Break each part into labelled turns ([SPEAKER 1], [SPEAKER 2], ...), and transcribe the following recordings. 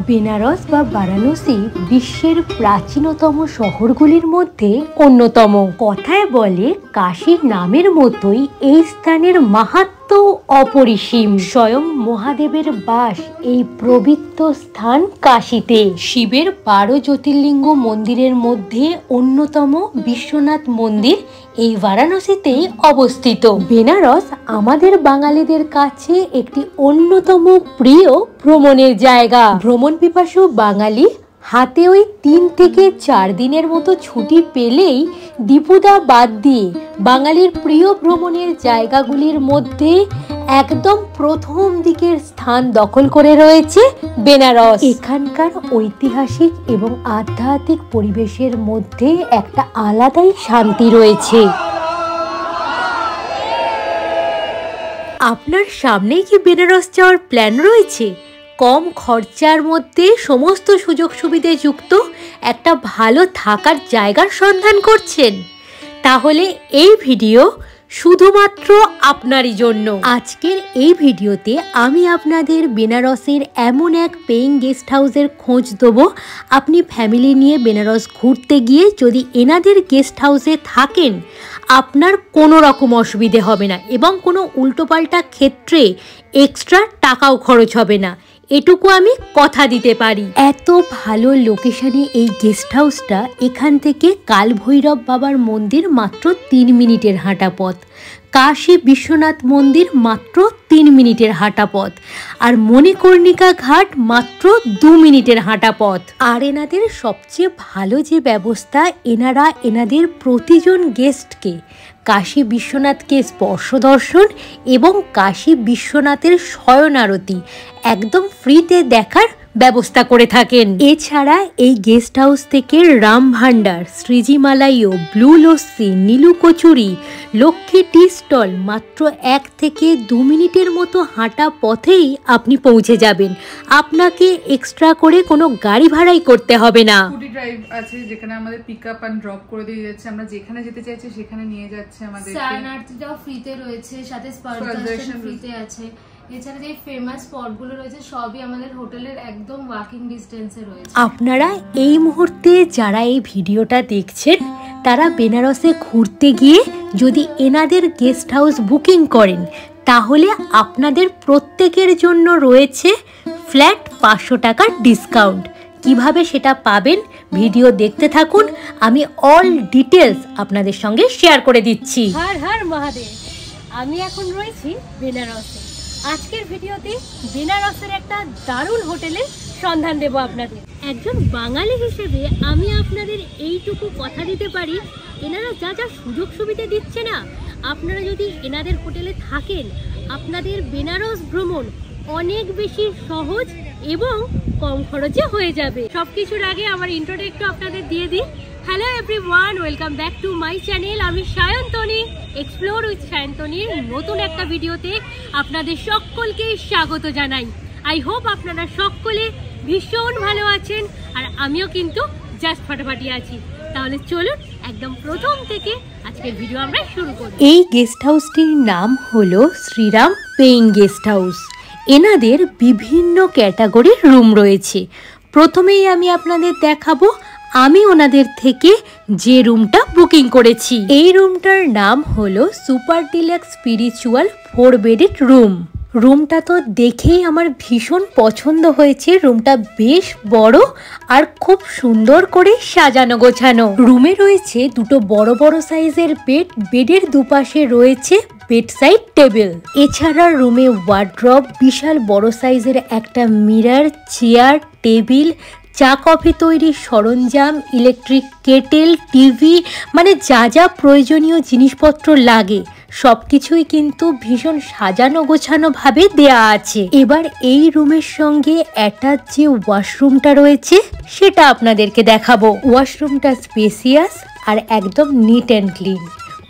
[SPEAKER 1] বেনারস বা বারাণসী বিশ্বের প্রাচীনতম শহরগুলির মধ্যে অন্যতম। কথায় বলে কাশীর নামের মতোই এই স্থানের মাহাত্ম্য অপরিসীম। স্বয়ং মহাদেবের বাস এই পবিত্র স্থান কাশীতে। শিবের 12 জ্যোতির্লিঙ্গ মন্দিরের মধ্যে অন্যতম বিশ্বনাথ মন্দির এই বারাণসীতেই অবস্থিত। বেনারস আমাদের বাঙালিদের কাছে একটি অন্যতম প্রিয় ভ্রমণের জায়গা। ভ্রমণ পিপাসু বাঙালি হাতে ওই 3 থেকে 4 দিনের মতো ছুটি পেলেই দীপুদা বাদ দিয়ে বাঙালির প্রিয় ভ্রমণের জায়গাগুলির মধ্যে একদম প্রথম দিকের স্থান দখল করে রয়েছে বেনারস। এখানকার ঐতিহাসিক এবং আধ্যাত্মিক পরিবেশের মধ্যে একটা আলাদাই শান্তি রয়েছে। আপনার সামনেই কি বেনারস যাওয়ার প্ল্যান রয়েছে? কম খরচার মধ্যে সমস্ত সুযোগ সুবিধে যুক্ত একটা ভালো থাকার জায়গার সন্ধান করছেন? তাহলে এই ভিডিও শুধুমাত্র আপনারই জন্য। আজকের এই ভিডিওতে আমি আপনাদের বেনারসের এমন এক পেইং গেস্ট হাউসের খোঁজ দেবো। আপনি ফ্যামিলি নিয়ে বেনারস ঘুরতে গিয়ে যদি এনাদের গেস্ট হাউসে থাকেন আপনার কোনো রকম অসুবিধে হবে না এবং কোনো উল্টোপাল্টা ক্ষেত্রে এক্সট্রা টাকাও খরচ হবে না, এটুকু আমি কথা দিতে পারি। এত ভালো লোকেশনে এই গেস্ট হাউসটা। এখান থেকে কালভৈরব বাবার মন্দির মাত্র 3 মিনিটের হাঁটা পথ, কাশী বিশ্বনাথ মন্দির মাত্র 3 মিনিটের হাঁটা পথ, আর মণিকর্ণিকা ঘাট মাত্র 2 মিনিটের হাঁটা পথ। আর এনাদের সবচেয়ে ভালো যে ব্যবস্থা, এনারা এনাদের প্রতিজন গেস্টকে কাশী বিশ্বনাথকে স্পর্শ দর্শন এবং কাশী বিশ্বনাথের শয়ন আরতি একদম ফ্রিতে দেখার ব্যবস্থা করে থাকেন। এছাড়া এই গেস্ট হাউস থেকে রাম ভান্ডার, শ্রীজি মালাইও, blue lassi, Nilu kachori, Lakshmi tea stall মাত্র 1 থেকে 2 মিনিটের মতো হাঁটা পথেই আপনি পৌঁছে যাবেন। আপনাকে এক্সট্রা করে কোনো গাড়ি ভাড়াই করতে হবে না।
[SPEAKER 2] স্কুটি ড্রাইভ আছে যেখানে আমাদের পিক আপ এন্ড ড্রপ করে দিয়ে যাচ্ছে, আমরা যেখানে যেতে চাইছি সেখানে নিয়ে যাচ্ছে আমাদের।
[SPEAKER 3] সায়নার্থীটাও ফ্রিতে রয়েছে, সাথে স্পা দর্শন ফ্রিতে আছে। এছাড়া যে ফেমাস স্পটগুলো রয়েছে সবই আমাদের হোটেলের একদম ওয়াকিং ডিস্টেন্সে রয়েছে।
[SPEAKER 1] আপনারা এই মুহূর্তে যারা এই ভিডিওটা দেখছেন তারা বেনারসে ঘুরতে গিয়ে যদি এনাদের গেস্ট হাউস বুকিং করেন তাহলে আপনাদের প্রত্যেকের জন্য রয়েছে ফ্ল্যাট 500 টাকার ডিসকাউন্ট। কিভাবে সেটা পাবেন ভিডিও দেখতে থাকুন, আমি অল ডিটেলস আপনাদের সঙ্গে শেয়ার করে দিচ্ছি। হর হর মহাদেব। আমি এখন রয়েছি বেনারসে। আজকের ভিডিওতে বেনারসের একটা দারুণ হোটেলের সন্ধান দেব আপনাদের। একজন বাঙালি হিসেবে আমি আপনাদের এইটুকু কথা দিতে পারি, এনারা যা যা সুযোগ সুবিধা দিচ্ছে না, আপনারা যদি এনাদের হোটেলে থাকেন আপনাদের বেনারস ভ্রমণ অনেক বেশি সহজ এবং কম খরচে হয়ে যাবে। সবকিছুর আগে আমার ইন্ট্রোটা একটু আপনাদের দিয়ে দিই। Hello everyone, welcome back to my channel. আমি সায়ন্তনী, এক্সপ্লোর উইথ সায়ন্তনীর নতুন একটা ভিডিওতে আপনাদের সকলকে স্বাগত জানাই। আই হোপ আপনারা সকলে ভীষণ ভালো আছেন আর আমিও কিন্তু জাস্ট ফাটাফাটি আছি। তাহলে চলুন একদম প্রথম থেকে আজকের ভিডিও আমরা শুরু করি। এই গেস্ট হাউসটির নাম হলো শ্রীরাম পেইং গেস্ট হাউস। এনাদের বিভিন্ন ক্যাটাগরির রুম রয়েছে। প্রথমেই আমি আপনাদের দেখাবো আমি ওনাদের থেকে যে রুমটা বুকিং করেছি। এই রুমটার নাম হলো super deluxe spiritual 4 bedded room. রুমটা তো দেখেই আমার ভীষণ পছন্দ হয়েছে। রুমটা বেশ বড় আর খুব সুন্দর করে সাজানো গোছানো। রুমে রয়েছে 2 বড় বড় সাইজের বেড, বেডের দুপাশে রয়েছে বেডসাইড টেবিল। এছাড়া রুমে ওয়ার্ড্রব, বিশাল বড় সাইজের একটা মিরর, চেয়ার, টেবিল, চা কফি তৈরির সরঞ্জাম, ইলেকট্রিক কেটেল, টিভি, মানে যা যা প্রয়োজনীয় জিনিসপত্র লাগে সবকিছুই কিন্তু ভীষণ সাজানো গোছানো ভাবে দেয়া আছে। এবার এই রুমের সঙ্গে অ্যাটাচ যে ওয়াশরুমটা রয়েছে সেটা আপনাদেরকে দেখাবো। ওয়াশরুমটা স্পেসিয়াস আর একদম নিট অ্যান্ড ক্লিন,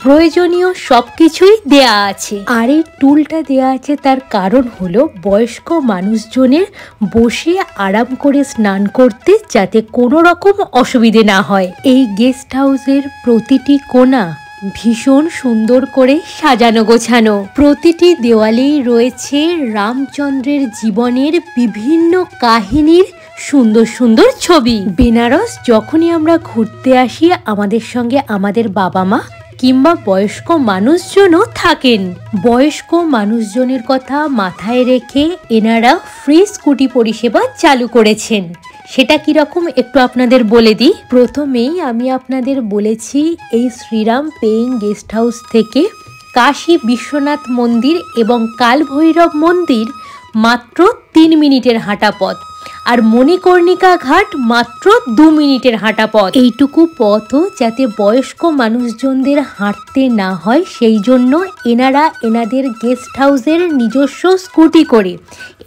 [SPEAKER 1] প্রয়োজনীয় সবকিছুই দেয়া আছে। আর এই টুলটা দেয়া আছে তার কারণ হলো বয়স্ক মানুষজনের বসে আরাম করে স্নান করতে যাতে কোনো রকম অসুবিধে না হয়। এই গেস্ট হাউসের প্রতিটি কোণা ভীষণ সুন্দর করে সাজানো গোছানো। প্রতিটি দেওয়ালেই রয়েছে রামচন্দ্রের জীবনের বিভিন্ন কাহিনীর সুন্দর সুন্দর ছবি। বেনারস যখনই আমরা ঘুরতে আসি আমাদের সঙ্গে আমাদের বাবা মা কিংবা বয়স্ক মানুষজনও থাকেন। বয়স্ক মানুষজনের কথা মাথায় রেখে এনারা ফ্রি স্কুটি পরিষেবা চালু করেছেন। সেটা কিরকম একটু আপনাদের বলে দিই। প্রথমেই আমি আপনাদের বলেছি এই শ্রীরাম পেইং গেস্ট হাউস থেকে কাশী বিশ্বনাথ মন্দির এবং কাল ভৈরব মন্দির মাত্র 3 মিনিটের হাঁটা পথ, আর মণিকর্ণিকা ঘাট মাত্র 2 মিনিটের হাঁটা পথ। এইটুকু পথও যাতে বয়স্ক মানুষজনদের হাঁটতে না হয় সেই জন্য এনারা এনাদের গেস্ট হাউসের নিজস্ব স্কুটি করে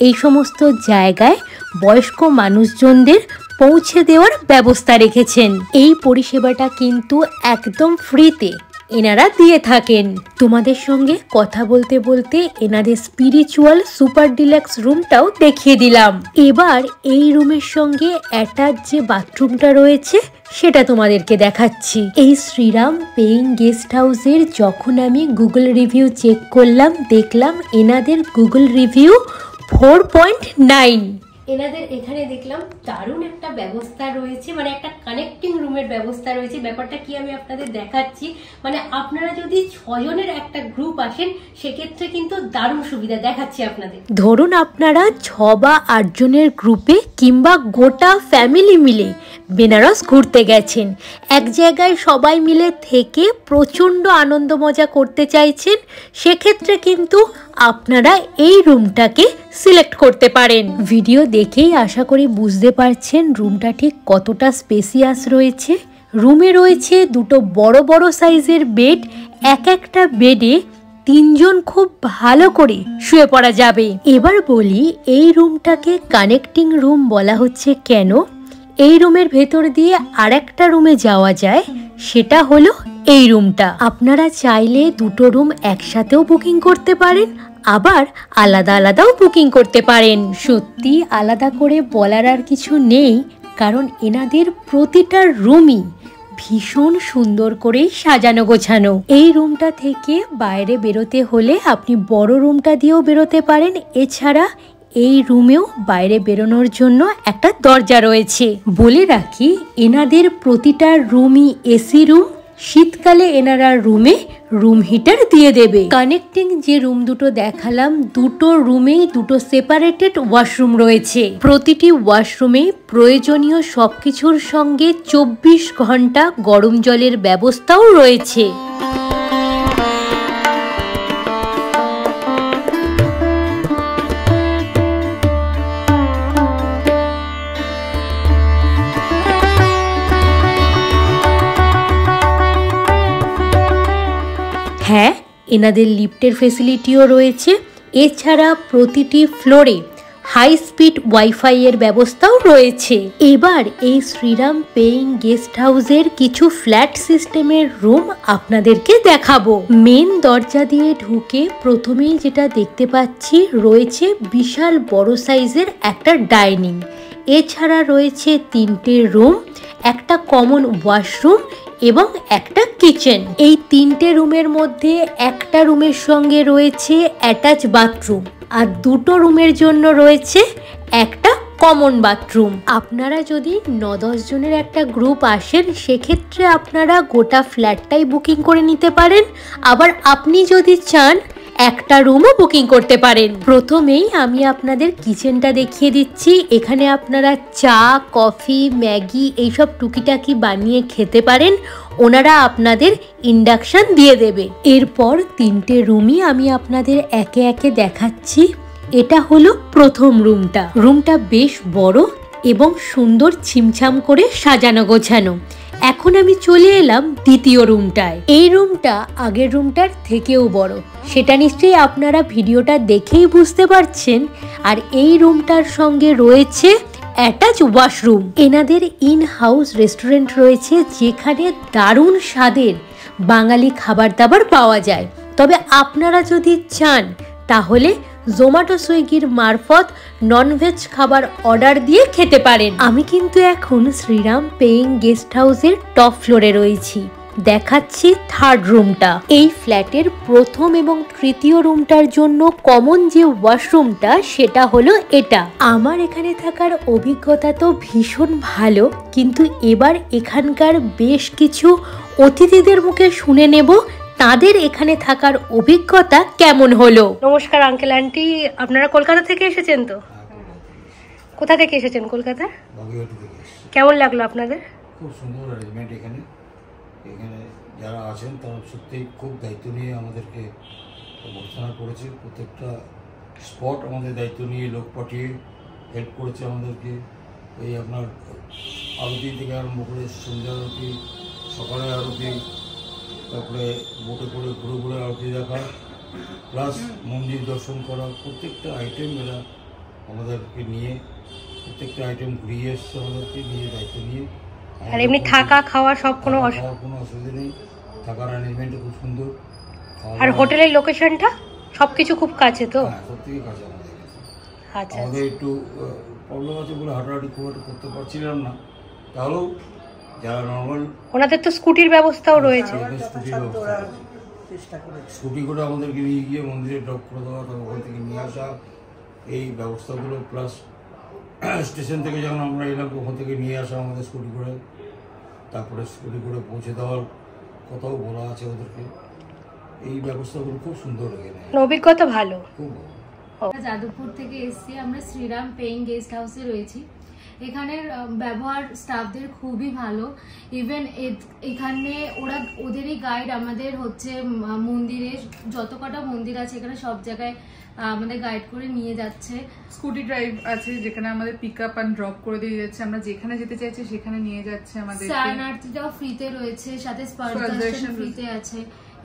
[SPEAKER 1] এই সমস্ত জায়গায় বয়স্ক মানুষজনদের পৌঁছে দেওয়ার ব্যবস্থা রেখেছেন। এই পরিষেবাটা কিন্তু একদম ফ্রিতে এনারা দিয়ে থাকেন। তোমাদের সঙ্গে কথা বলতে বলতে এনাদের স্পিরিচুয়াল সুপার ডিলাক্স রুমটাও দেখিয়ে দিলাম। এবার এই রুমের সঙ্গে অ্যাটাচ যে বাথরুমটা রয়েছে সেটা তোমাদেরকে দেখাচ্ছি। এই শ্রীরাম পেইং গেস্ট হাউসের যখন আমি গুগল রিভিউ চেক করলাম দেখলাম এনাদের গুগল রিভিউ 4.9। এনাদের এখানে দেখলাম দারুণ একটা ব্যবস্থা রয়েছে, মানে একটা কানেক্টিং রুমের ব্যবস্থা রয়েছে। ব্যাপারটা কি আমি আপনাদের দেখাচ্ছি, মানে আপনারা যদি 6 জনের একটা গ্রুপ আসেন সেক্ষেত্রে কিন্তু দারুণ সুবিধা দেখাচ্ছি আপনাদের। ধরুন আপনারা 6 বা 8 জনের গ্রুপে কিংবা গোটা ফ্যামিলি মিলে বেনারস ঘুরতে গেছেন, এক জায়গায় সবাই মিলে থেকে প্রচণ্ড আনন্দ মজা করতে চাইছেন, সেক্ষেত্রে কিন্তু আপনারা এই রুমটাকে সিলেক্ট করতে পারেন। ভিডিও দেখেই আশা করি বুঝতে পারছেন রুমটা ঠিক কতটা স্পেসিয়াস রয়েছে। রুমে রয়েছে 2টো বড় বড় সাইজের বেড, একটা বেডে 3 জন খুব ভালো করে শুয়ে পড়া যাবে। এবার বলি এই রুমটাকে কানেক্টিং রুম বলা হচ্ছে কেন। এই রুমের ভেতর দিয়ে আরেকটা রুমে যাওয়া যায়, সেটা হলো এই রুমটা। আপনারা চাইলে 2টো রুম একসাথেও বুকিং করতে পারেন, আবার আলাদা আলাদাও বুকিং করতে পারেন। সত্যি আলাদা করে বলার আর কিছু নেই, কারণ এনাদের প্রতিটা রুমই ভীষণ সুন্দর করে সাজানো গোছানো। এই রুমটা থেকে বাইরে বেরোতে হলে আপনি বড় রুমটা দিয়েও বেরোতে পারেন, এছাড়া এই রুমেও বাইরে বেরোনোর জন্য একটা দরজা রয়েছে। বলে রাখি এনাদের প্রতিটা রুমই এসি রুম। শীতকালে এনারা রুমে রুম হিটার দিয়ে দেবে। কানেক্টিং যে রুম দুটো দেখালাম, 2টো রুমেই 2টো সেপারেটেড ওয়াশরুম রয়েছে। প্রতিটি ওয়াশরুমে প্রয়োজনীয় সবকিছুর সঙ্গে 24 ঘন্টা গরম জলের ব্যবস্থাও রয়েছে। হ্যাঁ, এনাদের লিফটের ফেসিলিটিও রয়েছে। এছাড়া প্রতিটি ফ্লোরে হাই স্পিড ওয়াইফাই এর ব্যবস্থাও রয়েছে। এবার এই শ্রীরাম পেইং গেস্ট হাউসের কিছু ফ্ল্যাট সিস্টেমের রুম আপনাদেরকে দেখাবো। মেন দরজা দিয়ে ঢুকে প্রথমেই যেটা দেখতে পাচ্ছি রয়েছে বিশাল বড় সাইজের একটা ডাইনিং। এছাড়া রয়েছে 3টে রুম, একটা কমন ওয়াশরুম এবং একটা কিচেন। এই 3টে রুমের মধ্যে একটা রুমের সঙ্গে রয়েছে অ্যাটাচ বাথরুম, আর 2টো রুমের জন্য রয়েছে একটা কমন বাথরুম। আপনারা যদি 9-10 জনের একটা গ্রুপ আসেন সেক্ষেত্রে আপনারা গোটা ফ্ল্যাটটাই বুকিং করে নিতে পারেন, আবার আপনি যদি চান একটা রুমও বুকিং করতে পারেন। প্রথমেই আমি আপনাদের কিচেনটা দেখিয়ে দিচ্ছি। এখানে আপনারা চা, কফি, ম্যাগি এইসব টুকিটাকি বানিয়ে খেতে পারেন, ওনারা আপনাদের ইন্ডাকশন দিয়ে দেবে। এরপর 3টে রুমই আমি আপনাদের একে একে দেখাচ্ছি। এটা হলো প্রথম রুমটা। রুমটা বেশ বড় এবং সুন্দর ছিমছাম করে সাজানো গোছানো। এখন আমি চলে এলাম দ্বিতীয় রুমটায়। এই রুমটা আগের রুমটার থেকেও বড়, সেটা নিশ্চয়ই আপনারা ভিডিওটা দেখেই বুঝতে পারছেন। আর এই রুমটার সঙ্গে রয়েছে অ্যাটাচ ওয়াশরুম। এনাদের ইন হাউস রেস্টুরেন্ট রয়েছে যেখানে দারুণ স্বাদের বাঙালি খাবার দাবার পাওয়া যায়। তবে আপনারা যদি চান তাহলে জোম্যাটো সুইগির মারফত ননভেজ খাবার অর্ডার দিয়ে খেতে পারেন। আমি কিন্তু এখন শ্রীরাম পেইং গেস্ট হাউসের টপ ফ্লোরে রয়েছি। দেখাচ্ছি থার্ড রুমটা। এই ফ্ল্যাটের প্রথম এবং তৃতীয় রুমটার জন্য কমন যে ওয়াশরুমটা সেটা হলো এটা। আমার এখানে থাকার অভিজ্ঞতা তো ভীষণ ভালো, কিন্তু এবার এখানকার বেশ কিছু অতিথিদের মুখে শুনে নেব তাদের এখানে থাকার অভিজ্ঞতা কেমন হলো। নমস্কার আঙ্কেল আন্টি, আপনারা কলকাতা থেকে এসেছেন তো? কোথা থেকে এসেছেন? কলকাতা। কেমন লাগলো আপনাদের?
[SPEAKER 4] খুব সুন্দর অ্যারেঞ্জমেন্ট এখানে। এখানে যারা আছেন তারা সত্যিই খুব দায়িত্ব নিয়ে আমাদেরকে অবস্থান করেছে। প্রত্যেকটা স্পট আমাদের দায়িত্ব নিয়ে লোক পাঠিয়ে হেল্প করেছে আমাদেরকে। এই আপনার আরতি থেকে আরম্ভ করে সন্ধ্যা আরতি, সকালে আরতি, তারপরে বোটে করে ঘুরে ঘুরে আরতি দেখা, প্লাস মন্দির দর্শন করা, প্রত্যেকটা আইটেম এরা আমাদেরকে নিয়ে প্রত্যেকটা আইটেম ঘুরিয়ে এসছে আমাদেরকে নিয়ে, দায়িত্ব নিয়ে।
[SPEAKER 1] আর এমনি থাকা খাওয়া সব কোনো
[SPEAKER 4] অসুবিধা নেই, থাকার অ্যারেঞ্জমেন্টও খুব সুন্দর।
[SPEAKER 1] আর হোটেলের লোকেশনটা সবকিছু খুব কাছে তো?
[SPEAKER 4] সব থেকে কাছে আমাদের।
[SPEAKER 1] আচ্ছা,
[SPEAKER 4] আমাদের একটু প্রবলেম আছে বলে হাঁটাহাঁটি খুব একটা করতে পারছিলাম না, তাহলেও যারা নর্মাল,
[SPEAKER 1] ওনাদের তো স্কুটির ব্যবস্থাও রয়েছে।
[SPEAKER 4] স্কুটি করে আমাদেরকে নিয়ে গিয়ে মন্দিরে ড্রপ করে দেওয়া, তারপর ওখান থেকে নিয়ে আসা, এই ব্যবস্থাগুলো, প্লাস স্টেশন থেকে যখন আমরা এলাম ওখান থেকে নিয়ে আসা আমাদের স্কুটি করে, তারপরে স্কুটি করে পৌঁছে দেওয়ার কথাও বলা আছে ওদেরকে। এই ব্যবস্থাগুলো খুব সুন্দর এখানে,
[SPEAKER 1] অভিজ্ঞতা ভালো,
[SPEAKER 4] খুব ভালো।
[SPEAKER 3] যাদবপুর থেকে এসেছি আমরা, শ্রীরাম পেইং গেস্ট হাউসে রয়েছি। এখানের ব্যবহার স্টাফদের খুবই ভালো। ইভেন এখানে ওদেরই গাইড আমাদের হচ্ছে মন্দিরে, যত কটা মন্দির আছে এখানে সব জায়গায় আমাদের গাইড করে নিয়ে যাচ্ছে।
[SPEAKER 2] স্কুটি ড্রাইভ আছে যেখানে আমাদের পিক আপ অ্যান্ড ড্রপ করে দিয়ে যাচ্ছে, আমরা যেখানে যেতে চাইছি সেখানে নিয়ে যাচ্ছে আমাদের।
[SPEAKER 3] স্নানার্থীটাও ফ্রিতে রয়েছে, সাথে স্পর্শন ফ্রিতে আছে।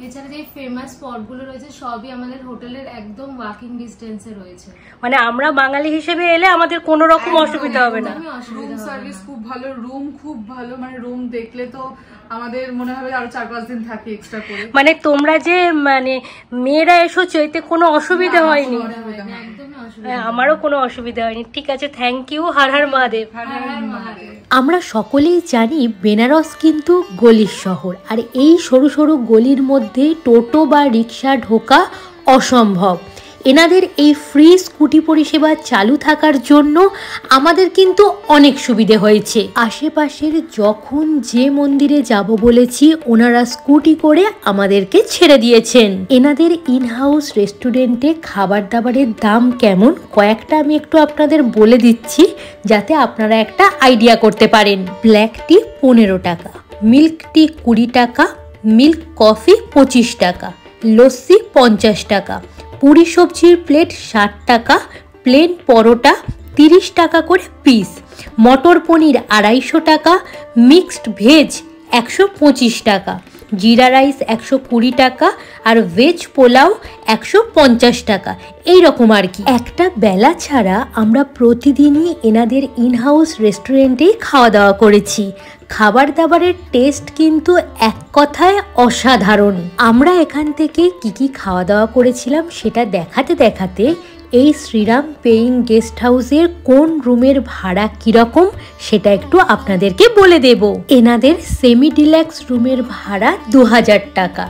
[SPEAKER 3] এছাড়া যে ফেমাস স্পটগুলো রয়েছে সবই আমাদের হোটেলের একদম ওয়াকিং ডিস্টেন্সে রয়েছে।
[SPEAKER 1] মানে আমরা বাঙালি হিসেবে এলে আমাদের কোনো রকম অসুবিধা হবে না।
[SPEAKER 2] রুম সার্ভিস খুব ভালো, রুম খুব ভালো, মানে রুম দেখলে তো আমাদের মনে হবে আরো 4-5 দিন থাকে এক্সট্রা করে। মানে
[SPEAKER 1] তোমরা যে মানে মেয়েরা এসেছো এতে কোনো অসুবিধা হয়নি? আমারও কোনো অসুবিধা হয়নি। ঠিক আছে, থ্যাংক ইউ। হর হর মহাদেব। আমরা সকলেই জানি বেনারস কিন্তু গলির শহর, আর এই সরু সরু গলির মধ্যে টোটো বা রিক্সা ঢোকা অসম্ভব। এনাদের এই ফ্রি স্কুটি পরিষেবা চালু থাকার জন্য আমাদের কিন্তু অনেক সুবিধে হয়েছে। আশেপাশের যখন যে মন্দিরে যাব বলেছি ওনারা স্কুটি করে আমাদেরকে ছেড়ে দিয়েছেন। এনাদের ইনহাউস রেস্টুরেন্টে খাবার দাবারের দাম কেমন কয়েকটা আমি একটু আপনাদের বলে দিচ্ছি, যাতে আপনারা একটা আইডিয়া করতে পারেন। ব্ল্যাক টি 15 টাকা, মিল্ক টি 20 টাকা, মিল্ক কফি 25 টাকা, লস্যি 50 টাকা, পুরি সবজির প্লেট 60 টাকা, প্লেন পরোটা 30 টাকা করে পিস, মটর পনির 250 টাকা, মিক্সড ভেজ 125 টাকা, জিরা রাইস 120 টাকা, আর ভেজ পোলাও 150 টাকা। এই রকম আর কি। একটা বেলা ছাড়া আমরা প্রতিদিনই এনাদের ইনহাউস রেস্টুরেন্টেই খাওয়া দাওয়া করেছি। খাবার দাবারের টেস্ট কিন্তু এক কথায় অসাধারণ। আমরা এখান থেকে কি খাওয়া দাওয়া করেছিলাম সেটা দেখাতে দেখাতে এই শ্রীরাম পেইং গেস্ট হাউসের কোন রুমের ভাড়া কিরকম সেটা একটু আপনাদেরকে বলে দেব। এনাদের সেমি ডিলাক্স রুমের ভাড়া 2000 টাকা,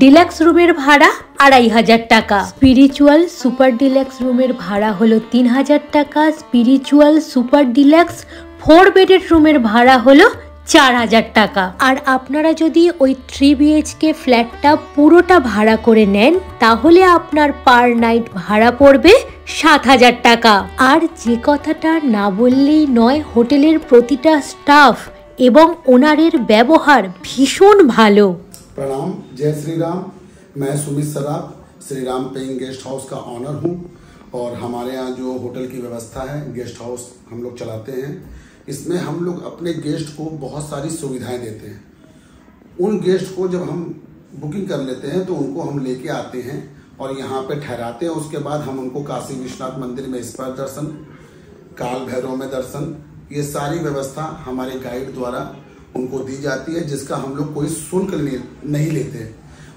[SPEAKER 1] ডিলাক্স রুমের ভাড়া 2500 টাকা, স্পিরিচুয়াল সুপার ডিলাক্স রুমের ভাড়া হলো 3000 টাকা, স্পিরিচুয়াল সুপার ডিলাক্স 4 বেডের রুমের ভাড়া হলো 4000 টাকা। আর আপনারা যদি ওই 3 BHK ফ্ল্যাটটা পুরোটা ভাড়া করে নেন তাহলে আপনার পার নাইট ভাড়া পড়বে 7000 টাকা। আর যে কথাটা না বললেই নয়, হোটেলের প্রতিটা স্টাফ এবং ওনারের ব্যবহার ভীষণ ভালো।
[SPEAKER 5] प्रणाम, जय श्री राम। मैं Sumit Saraf Shriram paying guest house का ऑनर हूं और हमारे यहाँ जो होटल की व्यवस्था है, गेस्ट हाउस हम लोग चलाते हैं। इसमें हम लोग अपने गेस्ट को बहुत सारी सुविधाएं देते हैं। उन गेस्ट को जब हम बुकिंग कर लेते हैं तो उनको हम लेके आते हैं और यहाँ पे ठहराते हैं। उसके बाद हम उनको काशी विश्वनाथ मंदिर में स्पर्श दर्शन, काल भैरव में दर्शन, ये सारी व्यवस्था हमारे गाइड द्वारा उनको दी जाती है, जिसका हम लोग कोई शुल्क नहीं लेते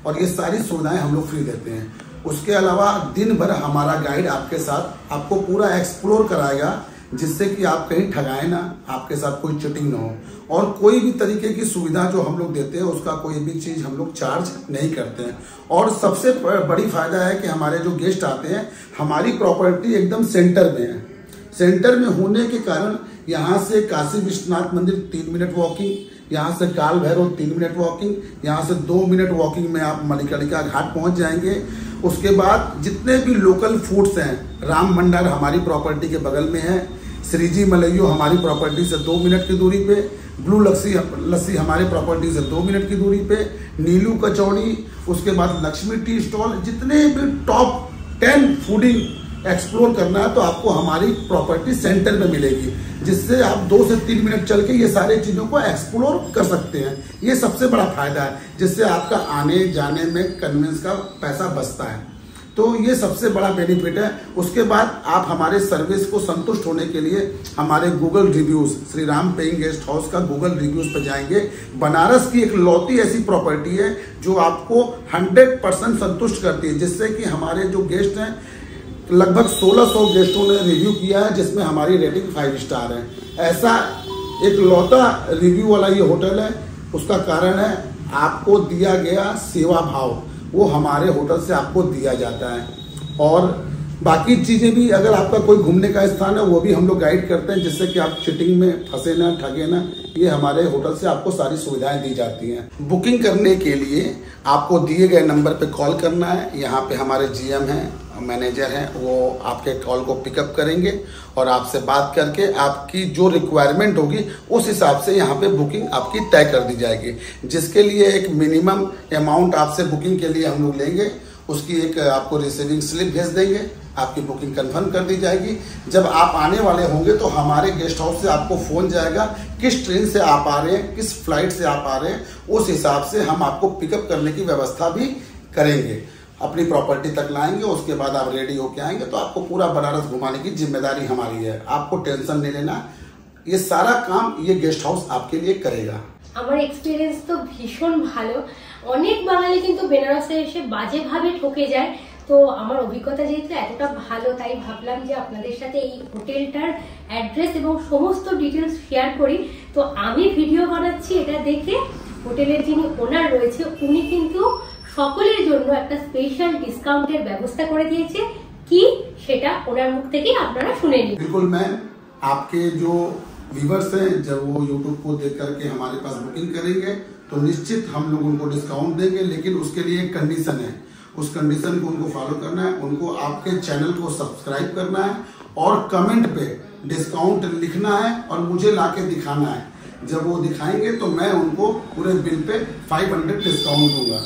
[SPEAKER 5] और ये सारी सुविधाएं हम लोग फ्री देते हैं। उसके अलावा दिन भर हमारा गाइड आपके साथ आपको पूरा एक्सप्लोर कराएगा जिससे कि आप कहीं ठगाए ना, आपके साथ कोई चीटिंग ना हो। और कोई भी तरीके की सुविधा जो हम लोग देते हैं उसका कोई भी चीज हम लोग चार्ज नहीं करते हैं। और सबसे बड़ी फायदा है कि हमारे जो गेस्ट आते हैं, हमारी प्रॉपर्टी एकदम सेंटर में है। सेंटर में होने के कारण यहाँ से काशी विश्वनाथ मंदिर 3 मिनट वॉकिंग, यहाँ से काल भैरव 3 मिनट वॉकिंग, यहाँ से 2 मिनट वॉकिंग में आप मणिकर्णिका घाट पहुंच जाएंगे। उसके बाद जितने भी लोकल फूड्स हैं, राम भंडार हमारी प्रॉपर्टी के बगल में है, श्रीजी मलैयो हमारी प्रॉपर्टी से 2 मिनट की दूरी पे, ब्लू लस्सी हमारी प्रॉपर्टी से 2 मिनट की दूरी पे, नीलू कचौड़ी, उसके बाद लक्ष्मी टी स्टॉल, जितने भी टॉप 10 फूडिंग एक्सप्लोर करना है तो आपको हमारी प्रॉपर्टी सेंटर में मिलेगी, जिससे आप 2 से 3 मिनट चल के ये सारी चीजों को एक्सप्लोर कर सकते हैं। ये सबसे बड़ा फायदा है, जिससे आपका आने जाने में कन्वेंस का पैसा बचता है। तो ये सबसे बड़ा बेनिफिट है। उसके बाद आप हमारे सर्विस को संतुष्ट होने के लिए हमारे Google reviews, Shri Ram paying guest house का गूगल रिव्यूज पर जाएंगे। बनारस की एक लौती ऐसी प्रॉपर्टी है जो आपको 100% संतुष्ट करती है, जिससे कि हमारे जो गेस्ट हैं, लगभग 1600 गेस्टों ने रिव्यू किया है, जिसमें हमारी रेटिंग 5 स्टार है। ऐसा एक लौता रिव्यू वाला ये होटल है। उसका कारण है आपको दिया गया सेवा भाव, वो हमारे होटल से आपको दिया जाता है। और बाकी चीजें भी, अगर आपका कोई घूमने का स्थान है वो भी हम लोग गाइड करते हैं, जिससे कि आप चीटिंग में फंसे ना, ठगे ना। ये हमारे होटल से आपको सारी सुविधाएं दी जाती हैं। बुकिंग करने के लिए आपको दिए गए नंबर पे कॉल करना है। यहाँ पे हमारे GM हैं, मैनेजर हैं, वो आपके कॉल को पिकअप करेंगे और आपसे बात करके आपकी जो रिक्वायरमेंट होगी उस हिसाब से यहाँ पे बुकिंग आपकी तय कर दी जाएगी, जिसके लिए एक मिनिमम अमाउंट आपसे बुकिंग के लिए हम लोग लेंगे। उसकी एक आपको रिसीविंग स्लिप भेज देंगे, आपकी बुकिंग कंफर्म कर दी जाएगी। जब आप आने वाले होंगे तो हमारे गेस्ट हाउस से आपको फोन जाएगा, किस ट्रेन से आप आ रहे हैं, किस फ्लाइट से आप आ रहे हैं, उस हिसाब से हम आपको पिकअप करने की व्यवस्था भी करेंगे, अपनी प्रॉपर्टी तक लाएंगे। उसके बाद आप रेडी होके आएंगे तो आपको पूरा बनारस घुमाने की जिम्मेदारी हमारी है, आपको टेंशन नहीं लेना। ये सारा काम ये गेस्ट हाउस आपके लिए करेगा।
[SPEAKER 1] আমার এক্সপিরিয়েন্স তো ভীষণ ভালো। অনেক বাঙালি কিন্তু বেনারসে এসে বাজেভাবে ঠকে যায়। তো আমার অভিজ্ঞতা যেহেতু এতটা ভালো, তাই ভাবলাম যে আপনাদের সাথে এই হোটেলটার অ্যাড্রেস এবং সমস্ত ডিটেলস শেয়ার করি। তো আমি ভিডিও বানাচ্ছি, এটা দেখে হোটেলের যিনি ওনার রয়েছে উনি কিন্তু সকলের জন্য একটা স্পেশাল ডিসকাউন্টের ব্যবস্থা করে দিয়েছে। কি সেটা ওনার মুখ থেকেই আপনারা শুনে নিন।
[SPEAKER 5] बिल्कुल मैम, आपके जो व्यूवर्स हैं जब वो यूट्यूब को देख करके हमारे पास बुकिंग करेंगे तो निश्चित हम लोग उनको डिस्काउंट देंगे, लेकिन उसके लिए एक कंडीशन है। उस कंडीशन को उनको फॉलो करना है, उनको आपके चैनल को सब्सक्राइब करना है और कमेंट पे डिस्काउंट लिखना है और मुझे लाके दिखाना है। जब वो दिखाएंगे तो मैं उनको पूरे बिल पे 500 डिस्काउंट दूंगा।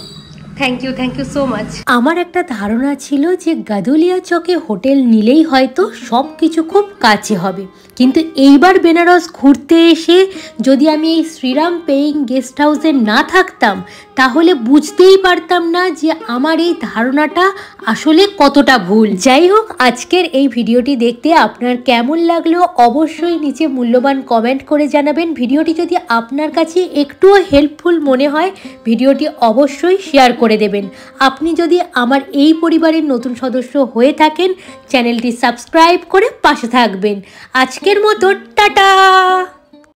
[SPEAKER 1] Thank you so much. আমার একটা ধারণা ছিল যে গাদুলিয়া চকে হোটেল নিলেই হয়তো সব কিছু খুব কাছে হবে, কিন্তু এইবার বেনারস ঘুরতে এসে যদি আমি এই শ্রীরাম পেইং গেস্ট হাউসে না থাকতাম তাহলে বুঝতেই পারতাম না যে আমার এই ধারণাটা আসলে কতটা ভুল। যাই হোক, আজকের এই ভিডিওটি দেখতে আপনার কেমন লাগলো অবশ্যই নিচে মূল্যবান কমেন্ট করে জানাবেন। ভিডিওটি যদি আপনার কাছে একটুও হেল্পফুল মনে হয় ভিডিওটি অবশ্যই শেয়ার করে দেবেন। আপনি যদি আমার এই পরিবারের নতুন সদস্য হয়ে থাকেন চ্যানেলটি সাবস্ক্রাইব করে পাশে থাকবেন। আজকের মতো টাটা।